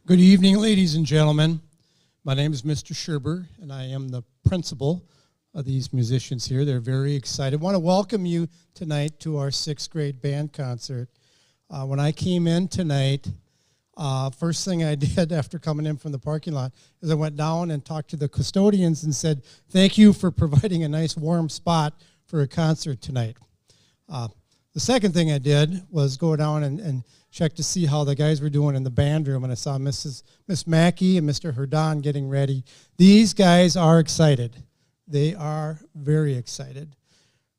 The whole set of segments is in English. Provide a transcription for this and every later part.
Good evening, ladies and gentlemen. My name is Mr. Sherber, and I am the principal of these musicians here. They're very excited. I want to welcome you tonight to our sixth grade band concert. When I came in tonight, first thing I did after coming in from the parking lot is I went down and talked to the custodians and said, thank you for providing a nice warm spot for a concert tonight. The second thing I did was go down and check to see how the guys were doing in the band room, and I saw Miss Mackey and Mr. Herdan getting ready. These guys are excited. They are very excited.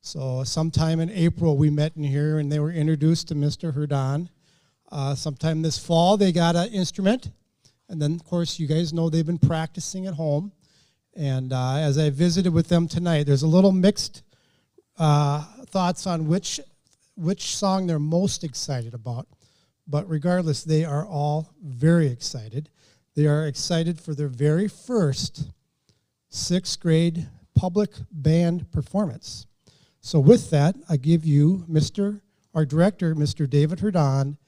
So sometime in April we met in here and they were introduced to Mr. Herdan. Sometime this fall they got an instrument, and then of course you guys know they've been practicing at home. And as I visited with them tonight, there's a little mixed thoughts on which song they're most excited about. But regardless, they are all very excited. They are excited for their very first sixth grade public band performance. So with that, I give you our director, Mr. David Herdan,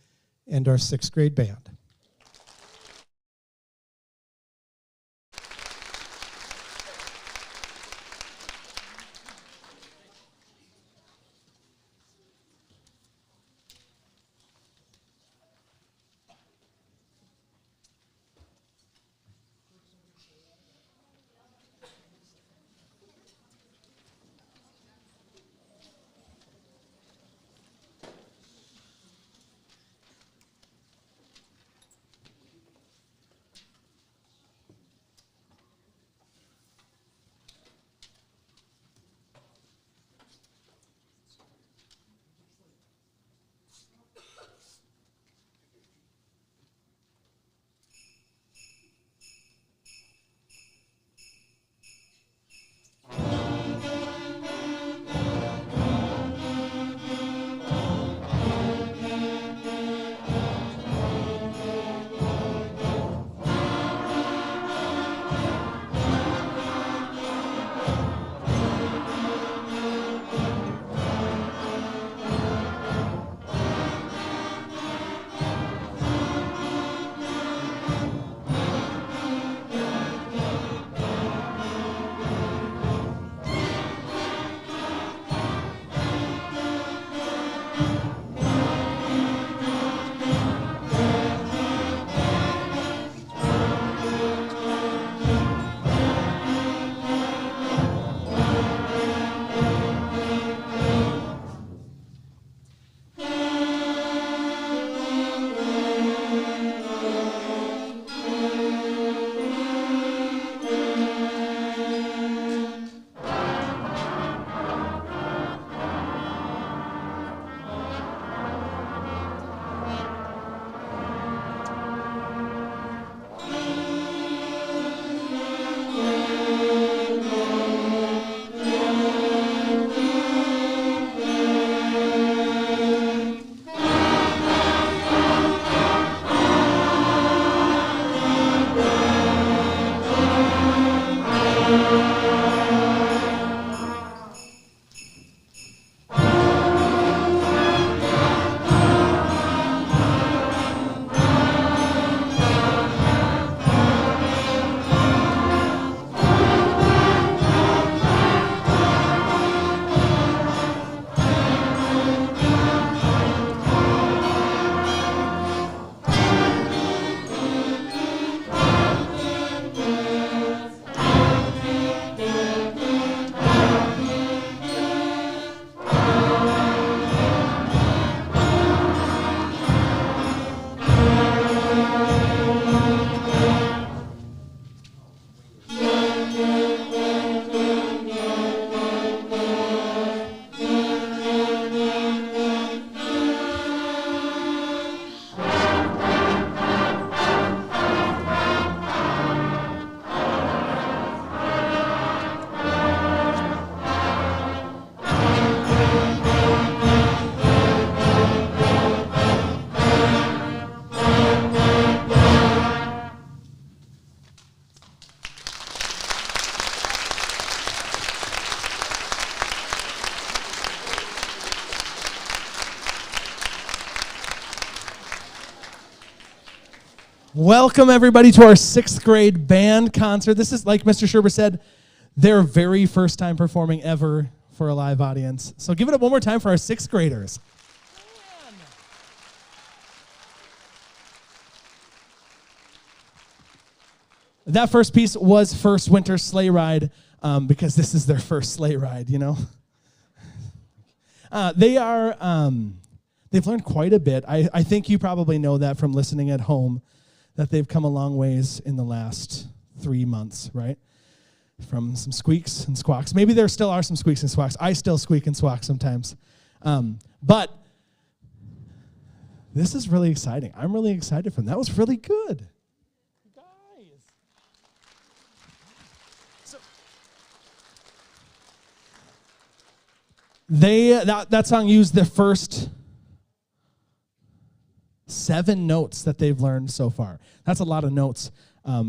and our sixth grade band. Welcome, everybody, to our 6th grade band concert. This is, like Mr. Sherber said, their very first time performing ever for a live audience. So give it up one more time for our 6th graders. That first piece was First Winter Sleigh Ride, because this is their first sleigh ride, you know. They've learned quite a bit. I think you probably know that from listening at home, that they've come a long ways in the last 3 months, right? From some squeaks and squawks. Maybe there still are some squeaks and squawks. I still squeak and squawk sometimes. But this is really exciting. I'm really excited for them. That was really good. Guys. So that song used the first 7 notes that they've learned so far. That's a lot of notes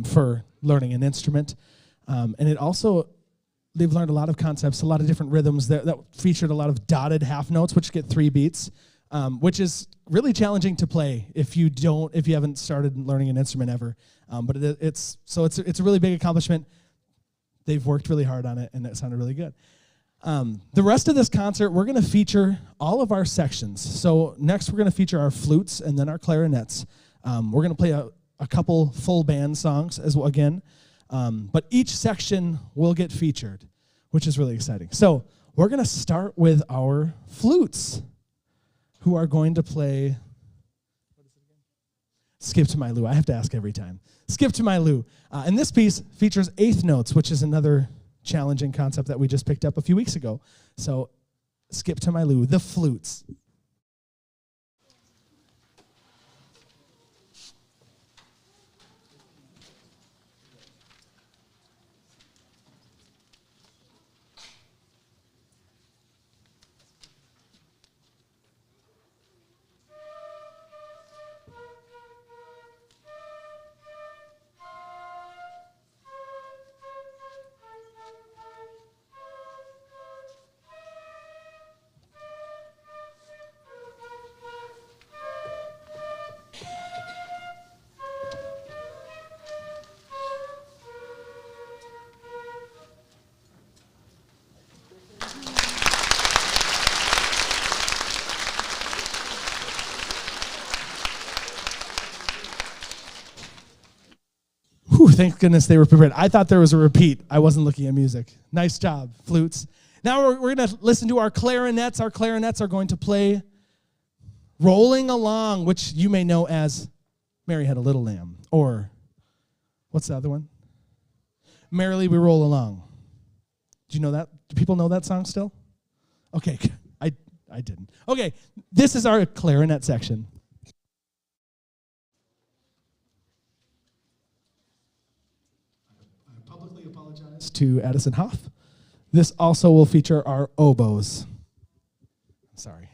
for learning an instrument. And it also, they've learned a lot of concepts, a lot of different rhythms that featured a lot of dotted half notes, which get 3 beats, which is really challenging to play if you haven't started learning an instrument ever. But it's a really big accomplishment. They've worked really hard on it, and it sounded really good. The rest of this concert, we're going to feature all of our sections. So next we're going to feature our flutes and then our clarinets. We're going to play a couple full band songs as well again. But each section will get featured, which is really exciting. So we're going to start with our flutes, who are going to play, what is it again? Skip to My Lou. I have to ask every time. Skip to My Lou. And this piece features 8th notes, which is another challenging concept that we just picked up a few weeks ago. So, Skip to My Lou, the flutes. Whew, thank goodness they were prepared. I thought there was a repeat. I wasn't looking at music. Nice job, flutes. Now we're going to listen to our clarinets. Our clarinets are going to play Rolling Along, which you may know as Mary Had a Little Lamb. Or, what's the other one? Merrily We Roll Along. Do you know that? Do people know that song still? Okay, I didn't. Okay, this is our clarinet section. To Addison Hoff. This also will feature our oboes. Sorry.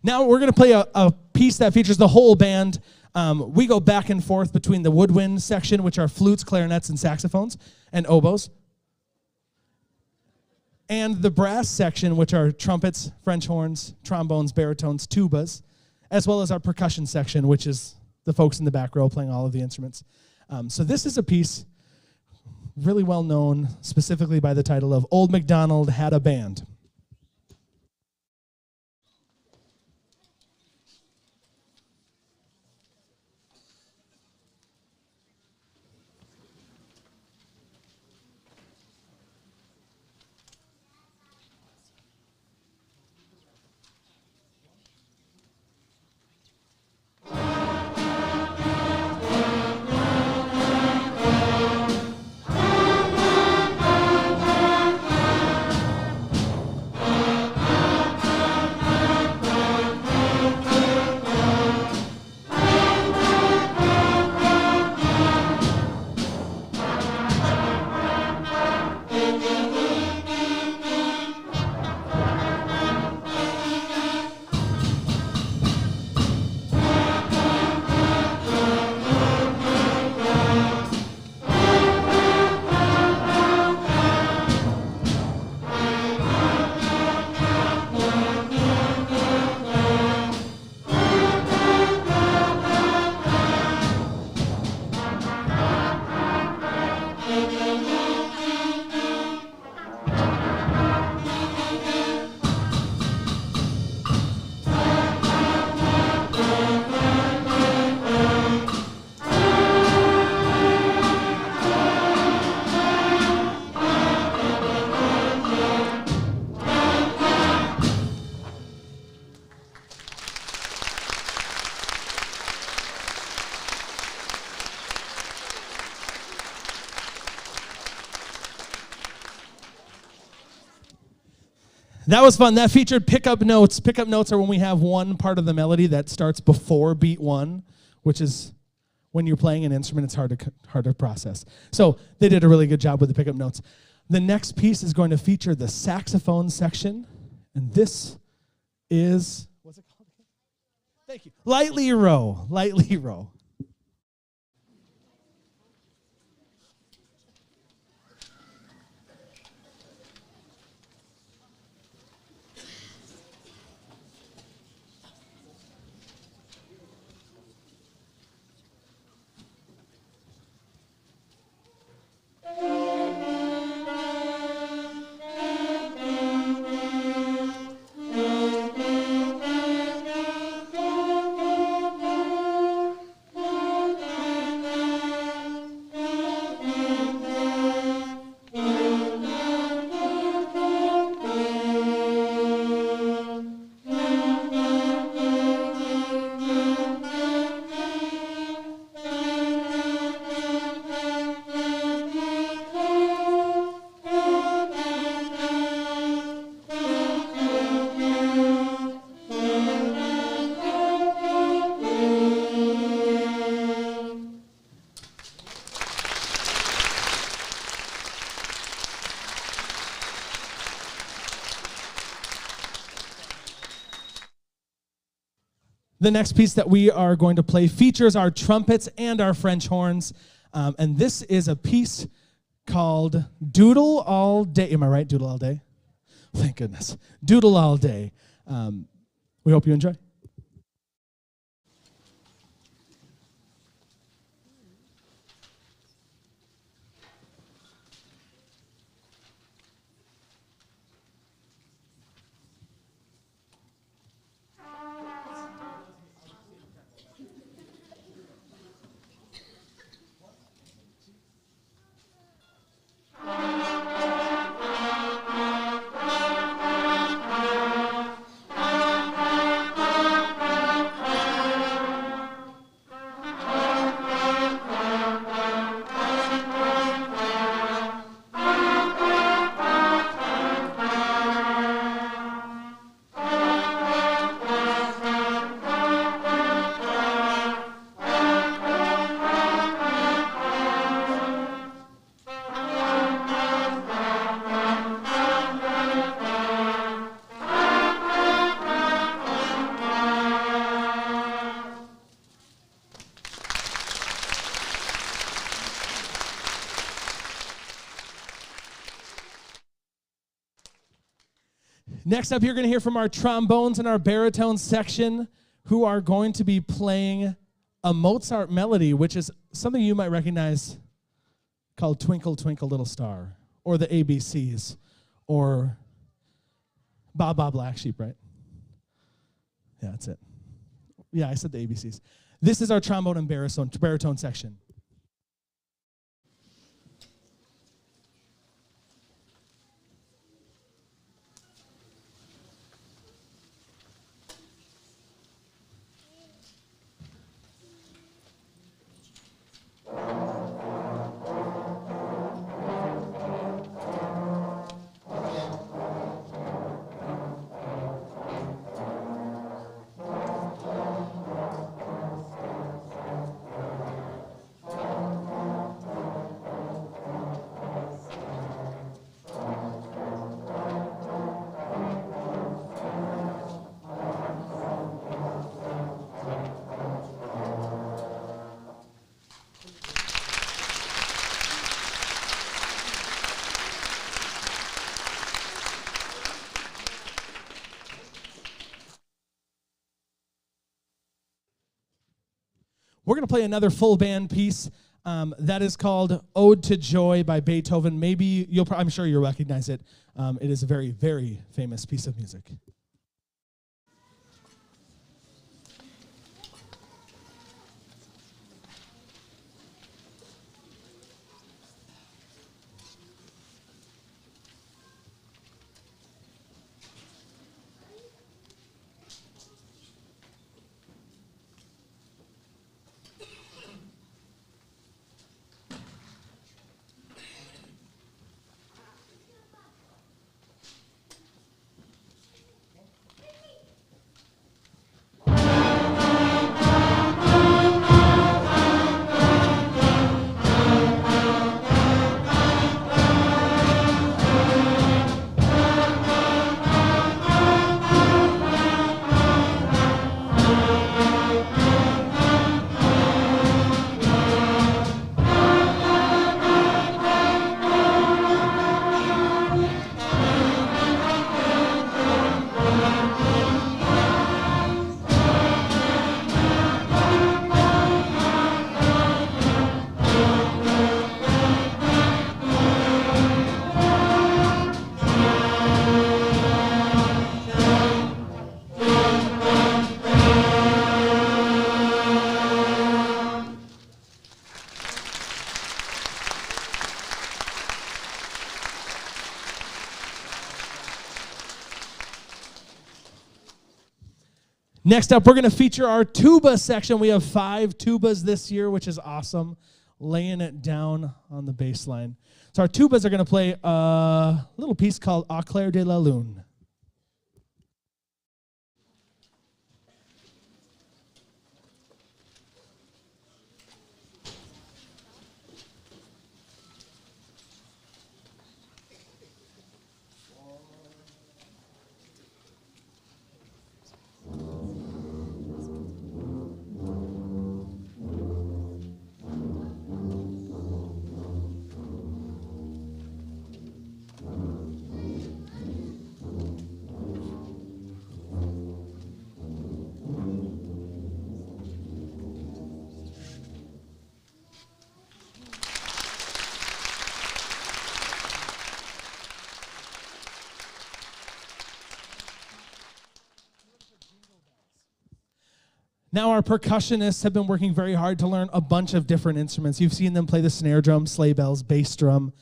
Now we're going to play a piece that features the whole band. We go back and forth between the woodwind section, which are flutes, clarinets, and saxophones, and oboes, and the brass section, which are trumpets, French horns, trombones, baritones, tubas, as well as our percussion section, which is the folks in the back row playing all of the instruments. So this is a piece really well known, specifically by the title of Old MacDonald Had a Band. That was fun. That featured pickup notes. Pickup notes are when we have one part of the melody that starts before beat one, which is when you're playing an instrument, it's hard to process. So they did a really good job with the pickup notes. The next piece is going to feature the saxophone section, and this is, what's it called? Thank you. Lightly Row. Lightly Row. The next piece that we are going to play features our trumpets and our French horns. And this is a piece called Doodle All Day. Am I right? Doodle All Day? Thank goodness. Doodle All Day. We hope you enjoy. Next up, you're going to hear from our trombones and our baritone section, who are going to be playing a Mozart melody, which is something you might recognize, called Twinkle, Twinkle, Little Star, or the ABCs, or Ba Ba Black Sheep, right? Yeah, that's it. Yeah, I said the ABCs. This is our trombone and baritone section. We're going to play another full band piece that is called Ode to Joy by Beethoven. Maybe I'm sure you'll recognize it. It is a very, very famous piece of music. Next up, we're going to feature our tuba section. We have 5 tubas this year, which is awesome, laying it down on the bass line. So our tubas are going to play a little piece called Au clair de la lune. Now our percussionists have been working very hard to learn a bunch of different instruments. You've seen them play the snare drum, sleigh bells, bass drum,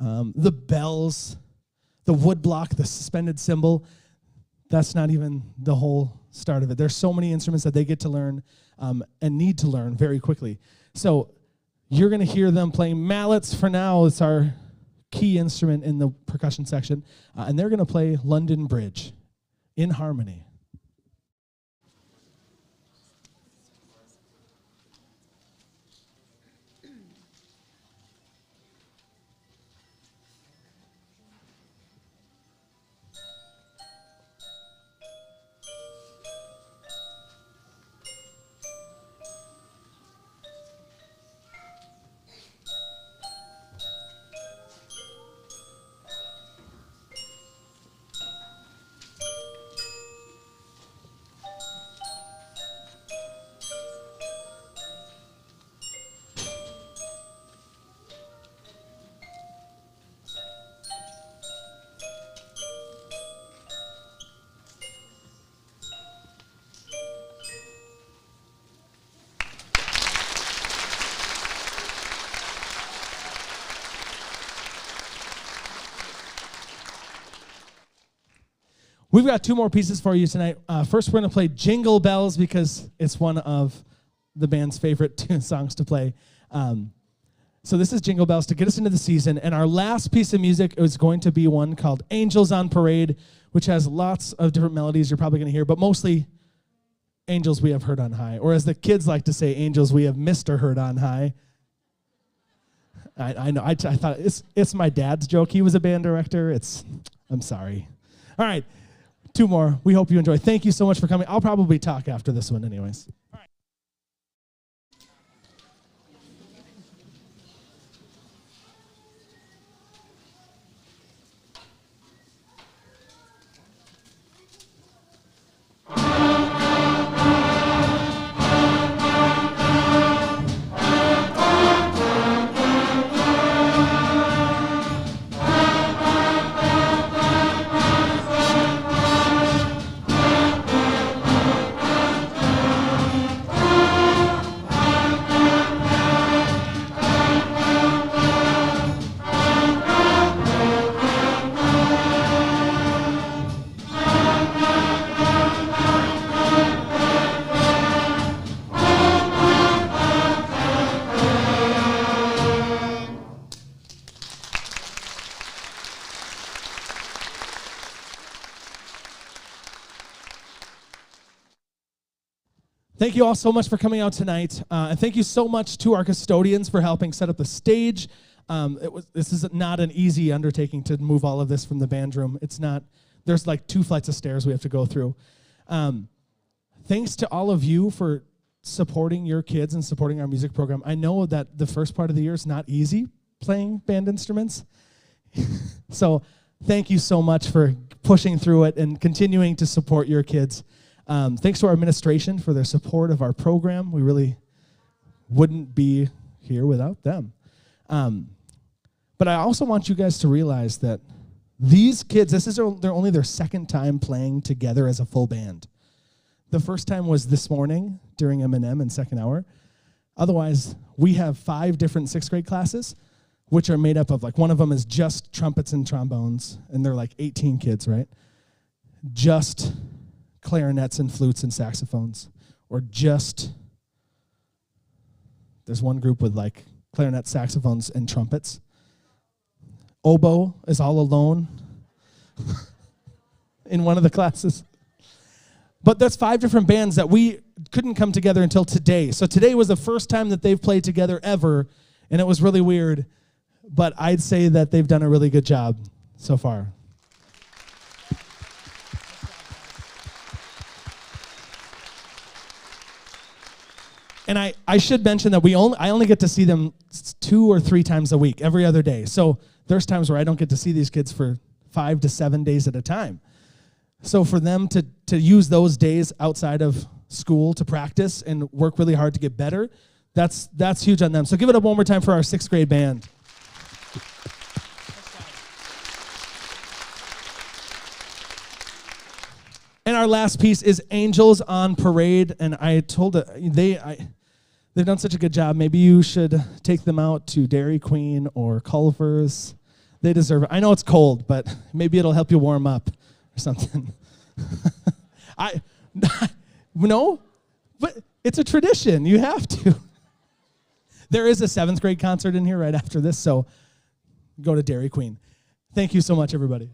the bells, the wood block, the suspended cymbal. That's not even the whole start of it. There's so many instruments that they get to learn and need to learn very quickly. So you're going to hear them playing mallets for now. It's our key instrument in the percussion section. And they're going to play London Bridge in harmony. We've got 2 more pieces for you tonight. First, we're going to play Jingle Bells because it's one of the band's favorite songs to play. So this is Jingle Bells to get us into the season. And our last piece of music is going to be one called Angels on Parade, which has lots of different melodies you're probably going to hear, but mostly Angels We Have Heard on High. Or as the kids like to say, Angels We Have Mr. Heard on High. I know. I thought it's my dad's joke. He was a band director. I'm sorry. All right. 2 more. We hope you enjoy. Thank you so much for coming. I'll probably talk after this one anyways. All right. Thank you all so much for coming out tonight. And thank you so much to our custodians for helping set up the stage. This is not an easy undertaking to move all of this from the band room. It's not, there's like 2 flights of stairs we have to go through. Thanks to all of you for supporting your kids and supporting our music program. I know that the first part of the year is not easy playing band instruments. So thank you so much for pushing through it and continuing to support your kids. Thanks to our administration for their support of our program. We really wouldn't be here without them. But I also want you guys to realize that these kids, this is only their second time playing together as a full band. The first time was this morning during M&M in second hour. Otherwise, we have 5 different 6th grade classes, which are made up of, like, one of them is just trumpets and trombones, and they're like 18 kids, right? Just clarinets and flutes and saxophones, or just, there's one group with like clarinet, saxophones, and trumpets. Oboe is all alone in one of the classes. But there's 5 different bands that we couldn't come together until today. So today was the first time that they've played together ever, and it was really weird. But I'd say that they've done a really good job so far. And I should mention that I only get to see them 2 or 3 times a week, every other day. So there's times where I don't get to see these kids for 5 to 7 days at a time. So for them to use those days outside of school to practice and work really hard to get better, that's huge on them. So give it up one more time for our 6th grade band. And our last piece is Angels on Parade, and I told they've done such a good job. Maybe you should take them out to Dairy Queen or Culver's. They deserve it. I know it's cold, but maybe it'll help you warm up or something. No, but it's a tradition. You have to. There is a 7th grade concert in here right after this, so go to Dairy Queen. Thank you so much, everybody.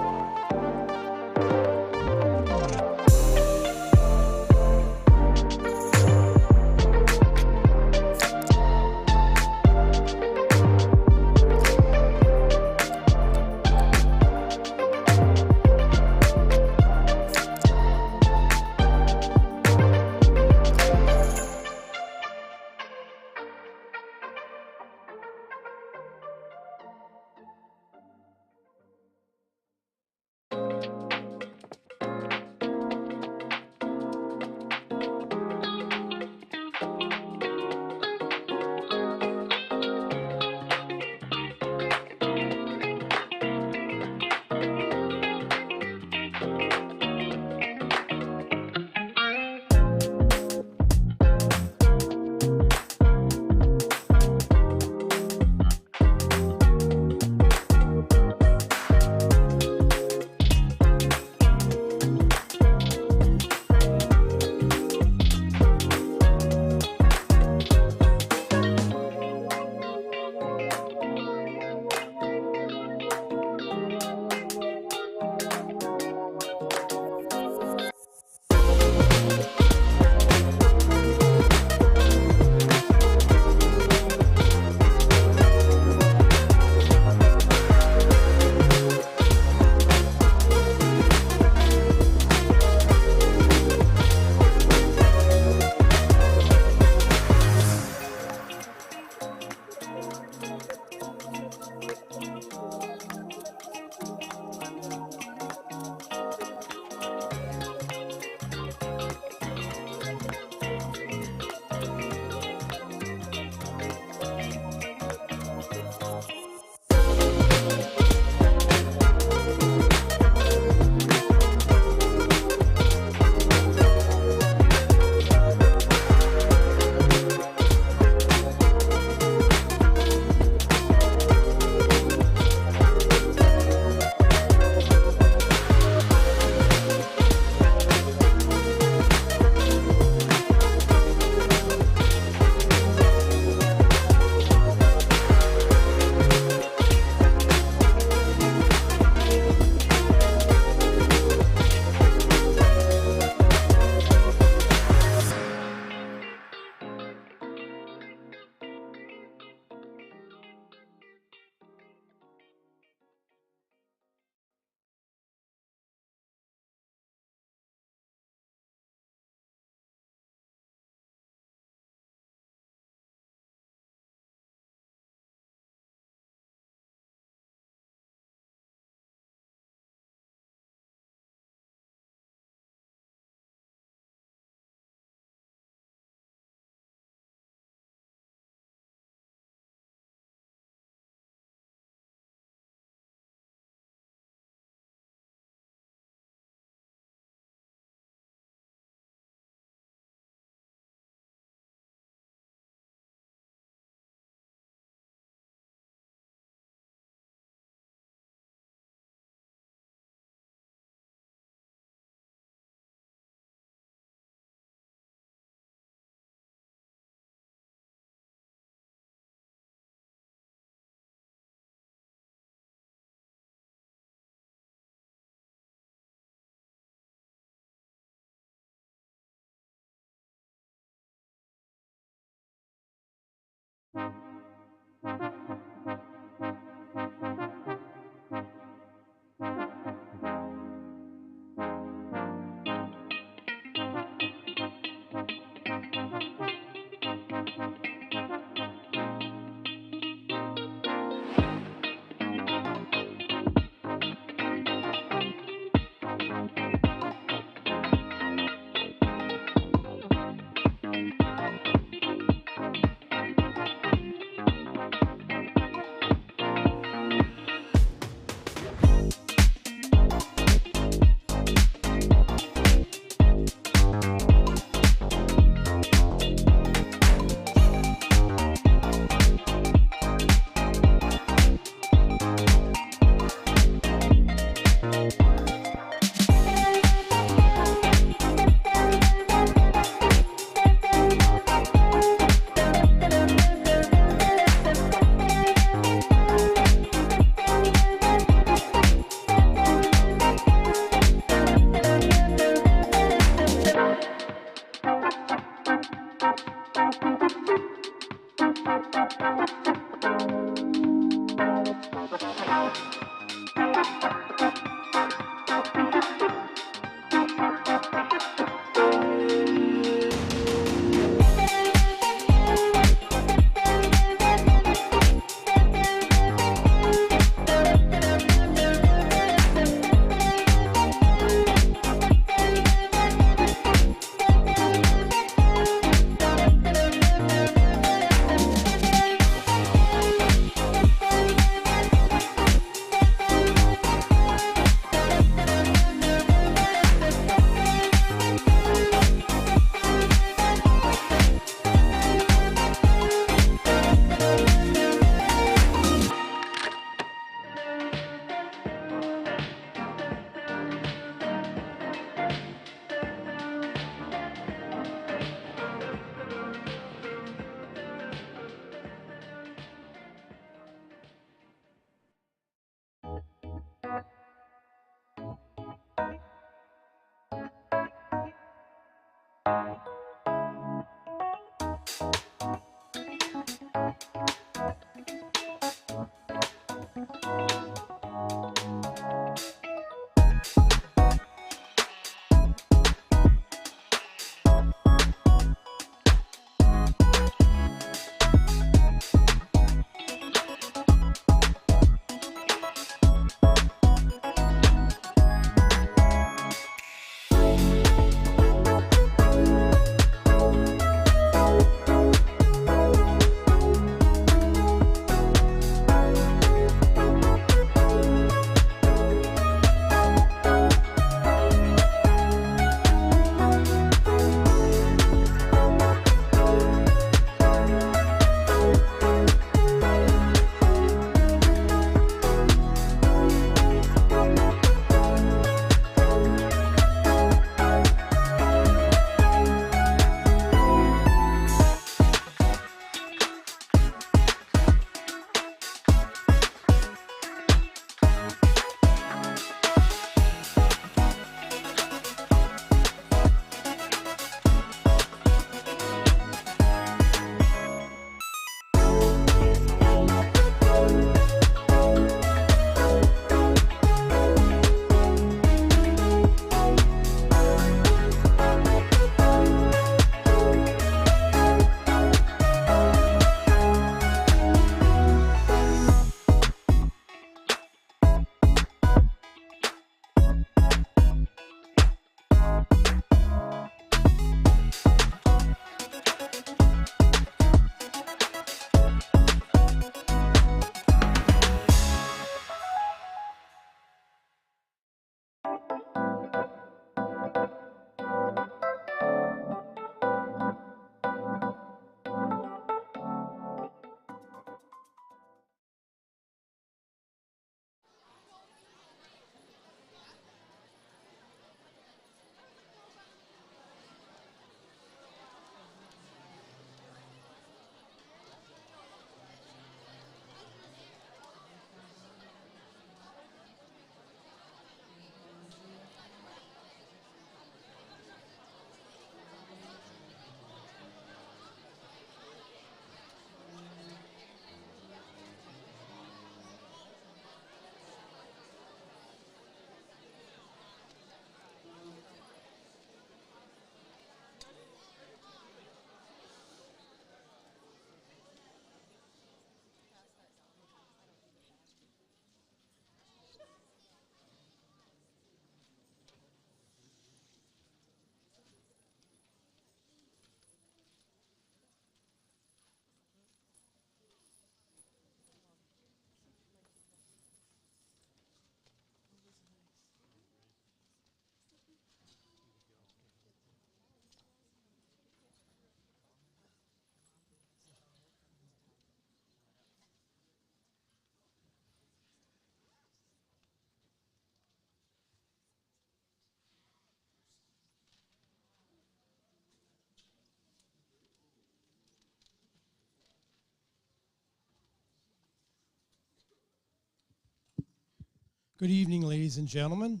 Good evening, ladies and gentlemen.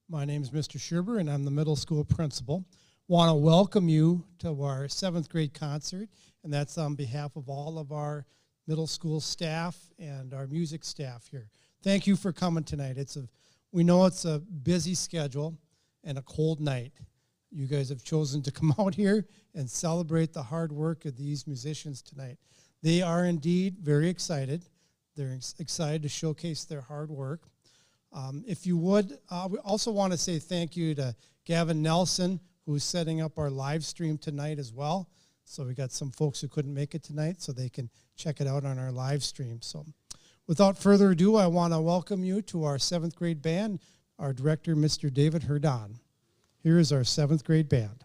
My name is Mr. Scherber, and I'm the middle school principal. Want to welcome you to our 7th grade concert, and that's on behalf of all of our middle school staff and our music staff here. Thank you for coming tonight. We know it's a busy schedule and a cold night. You guys have chosen to come out here and celebrate the hard work of these musicians tonight. They are indeed very excited. They're excited to showcase their hard work. If you would, we also want to say thank you to Gavin Nelson, who's setting up our live stream tonight as well. So we got some folks who couldn't make it tonight, so they can check it out on our live stream. So without further ado, I want to welcome you to our 7th grade band, our director, Mr. David Herdon. Here is our 7th grade band.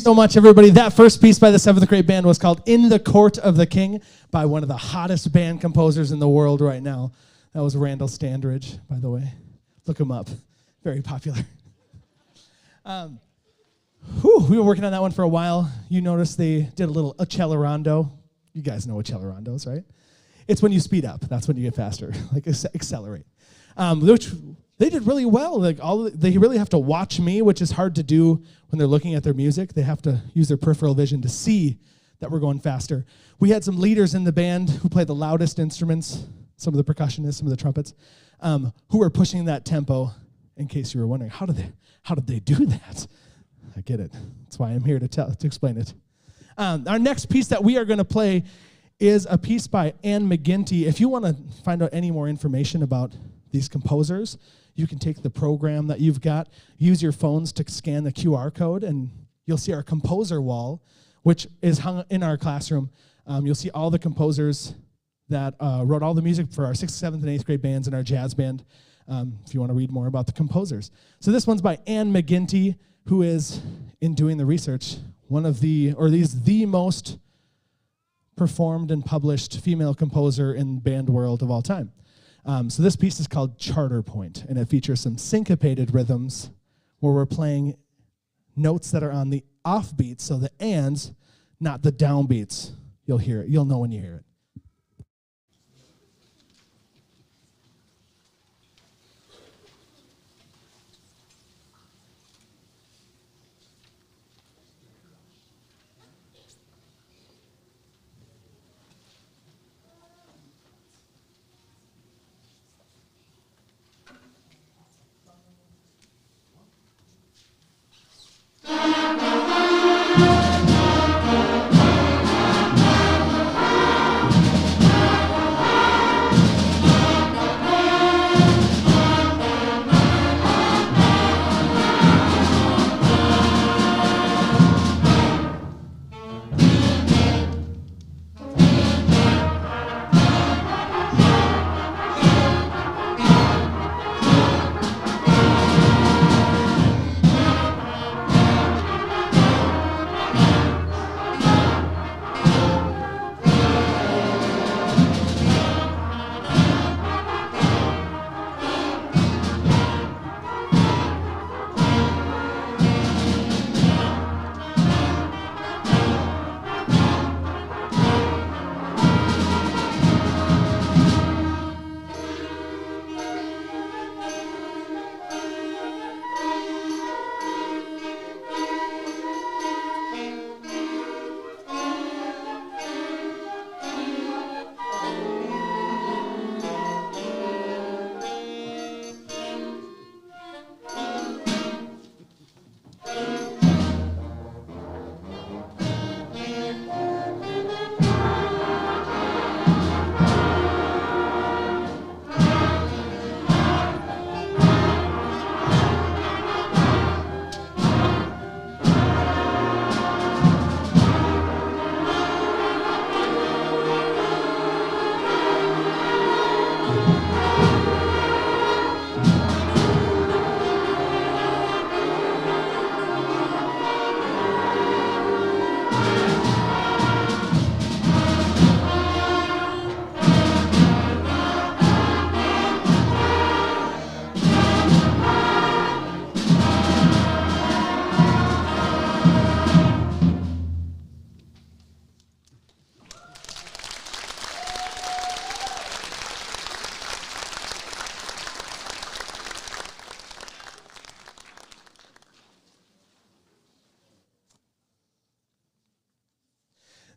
So much, everybody. That first piece by the 7th grade band was called In the Court of the King by one of the hottest band composers in the world right now. That was Randall Standridge, by the way. Look him up. Very popular. We were working on that one for a while. You noticed they did a little accelerando. You guys know accelerandos, right? It's when you speed up. That's when you get faster, like accelerate. Which they did really well. They really have to watch me, which is hard to do when they're looking at their music. They have to use their peripheral vision to see that we're going faster. We had some leaders in the band who play the loudest instruments, some of the percussionists, some of the trumpets, who were pushing that tempo. In case you were wondering, how did they do that? I get it. That's why I'm here to explain it. Our next piece that we are going to play is a piece by Anne McGinty. If you want to find out any more information about these composers, you can take the program that you've got, use your phones to scan the QR code, and you'll see our composer wall which is hung in our classroom. You'll see all the composers that wrote all the music for our 6th, 7th, and 8th grade bands and our jazz band, if you want to read more about the composers. So this one's by Anne McGinty, who is, in doing the research, the most performed and published female composer in band world of all time. So this piece is called Charter Point, and it features some syncopated rhythms where we're playing notes that are on the offbeats, so the ands, not the downbeats. You'll hear it. You'll know when you hear it.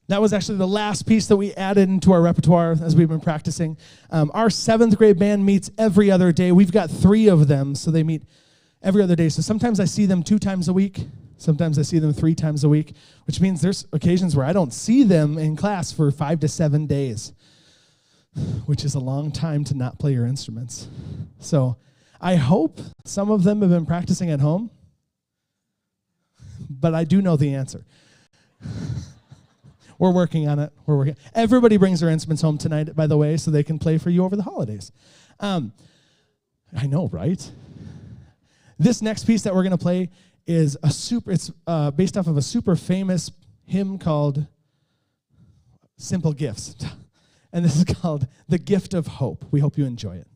That was actually the last piece that we added into our repertoire as we've been practicing. Our 7th grade band meets every other day. We've got 3 of them, so they meet every other day. So sometimes I see them 2 times a week. Sometimes I see them 3 times a week, which means there's occasions where I don't see them in class for 5 to 7 days, which is a long time to not play your instruments. So I hope some of them have been practicing at home, but I do know the answer. We're working on it. Everybody brings their instruments home tonight, by the way, so they can play for you over the holidays. I know, right? This next piece that we're going to play is it's based off of a super famous hymn called Simple Gifts. And this is called The Gift of Hope. We hope you enjoy it.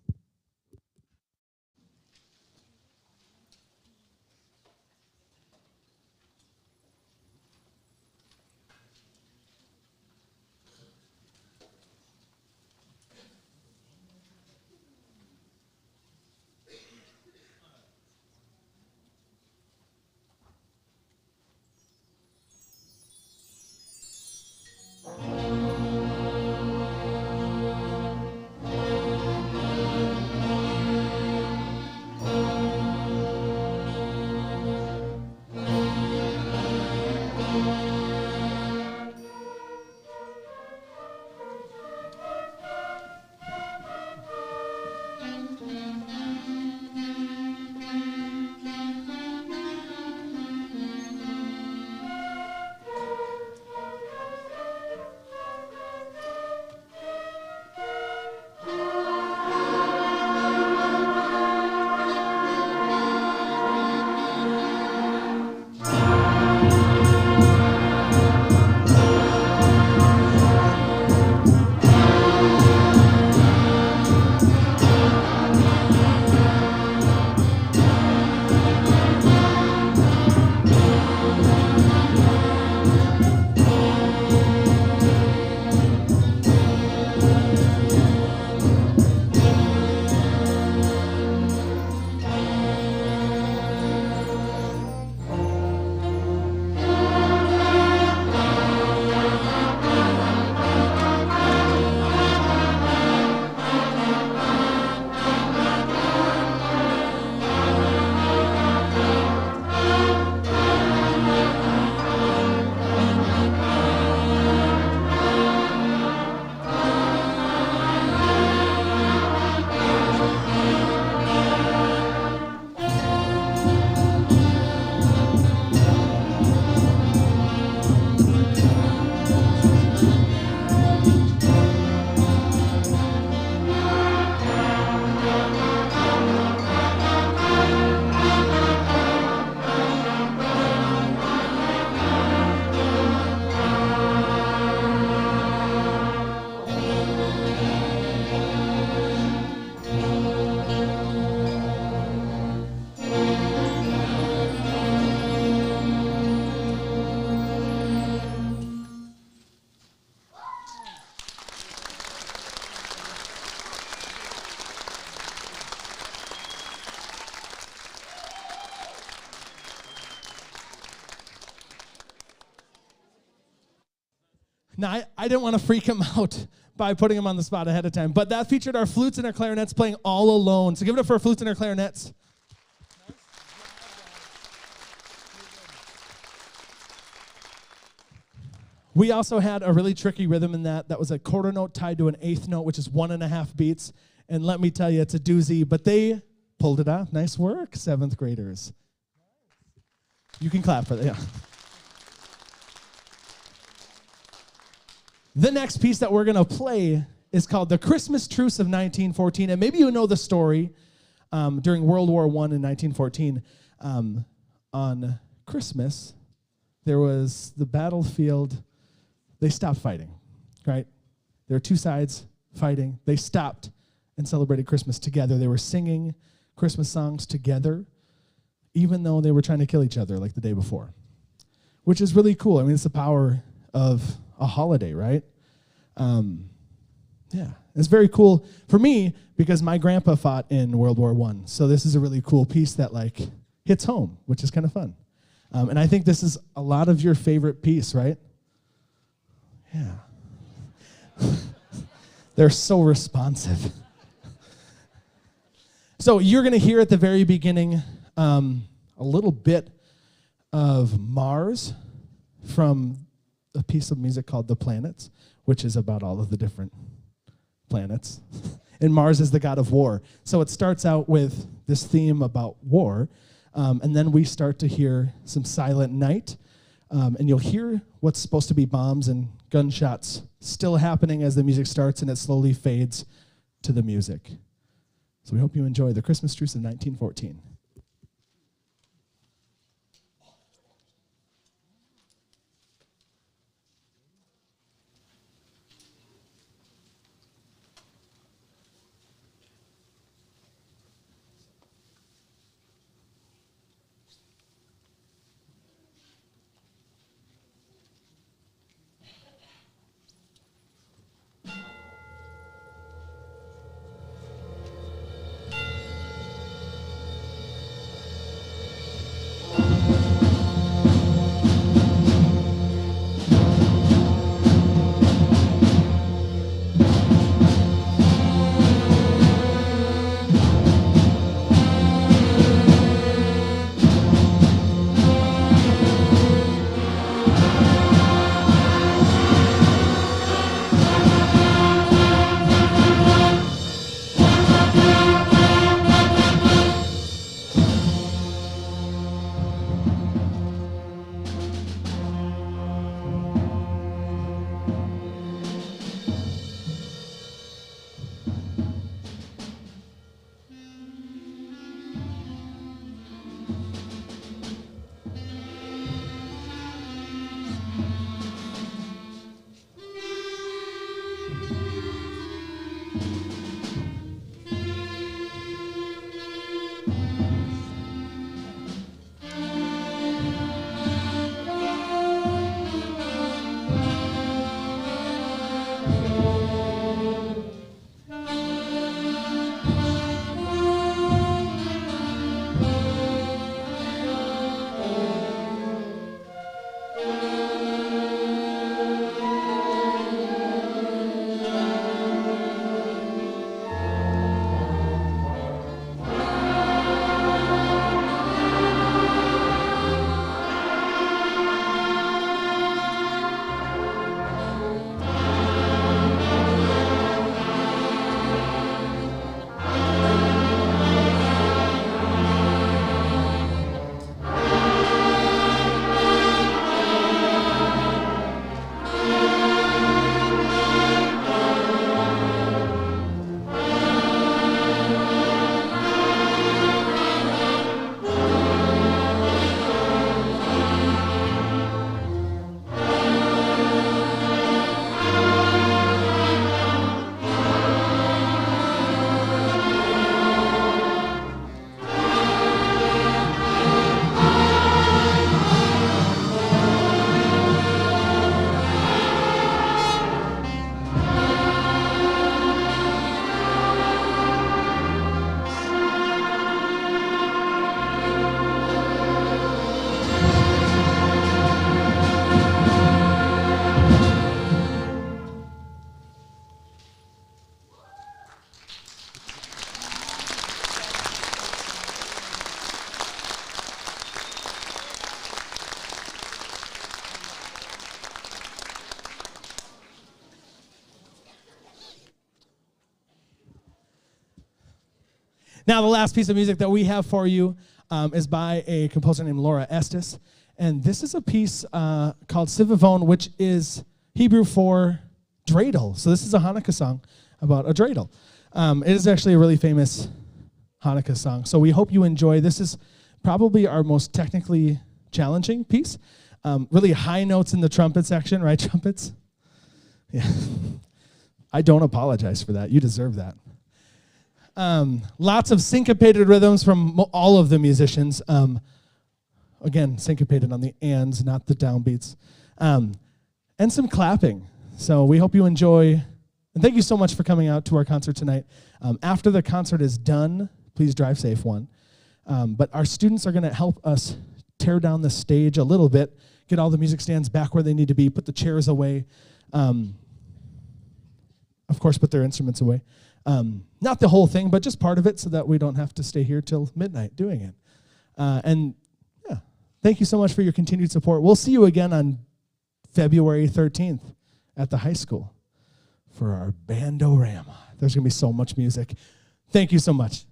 Now, I didn't want to freak him out by putting him on the spot ahead of time, but that featured our flutes and our clarinets playing all alone. So give it up for our flutes and our clarinets. We also had a really tricky rhythm in that. That was a quarter note tied to an eighth note, which is 1.5 beats. And let me tell you, it's a doozy, but they pulled it off. Nice work, 7th graders. You can clap for that, yeah. The next piece that we're going to play is called The Christmas Truce of 1914. And maybe you know the story. During World War I in 1914, on Christmas, there was the battlefield. They stopped fighting, right? There were two sides fighting. They stopped and celebrated Christmas together. They were singing Christmas songs together, even though they were trying to kill each other like the day before, which is really cool. I mean, it's the power of a holiday, right? Yeah, it's very cool for me because my grandpa fought in World War I. So this is a really cool piece that like hits home, which is kind of fun. And I think this is a lot of your favorite piece, right? Yeah. They're so responsive. So you're going to hear at the very beginning a little bit of Mars from a piece of music called The Planets, which is about all of the different planets. And Mars is the god of war. So it starts out with this theme about war, and then we start to hear some Silent Night, and you'll hear what's supposed to be bombs and gunshots still happening as the music starts, and it slowly fades to the music. So we hope you enjoy The Christmas Truce of 1914. Now, the last piece of music that we have for you is by a composer named Laura Estes. And this is a piece called Sivavon, which is Hebrew for dreidel. So this is a Hanukkah song about a dreidel. It is actually a really famous Hanukkah song. So we hope you enjoy. This is probably our most technically challenging piece. Really high notes in the trumpet section, right, trumpets? Yeah. I don't apologize for that. You deserve that. Lots of syncopated rhythms from all of the musicians. Again, syncopated on the ands, not the downbeats. And some clapping. So we hope you enjoy. And thank you so much for coming out to our concert tonight. After the concert is done, please drive safe, one. But our students are going to help us tear down the stage a little bit, get all the music stands back where they need to be, put the chairs away. Of course, put their instruments away. Not the whole thing, but just part of it so that we don't have to stay here till midnight doing it. And yeah, thank you so much for your continued support. We'll see you again on February 13th at the high school for our Bandorama. There's going to be so much music. Thank you so much.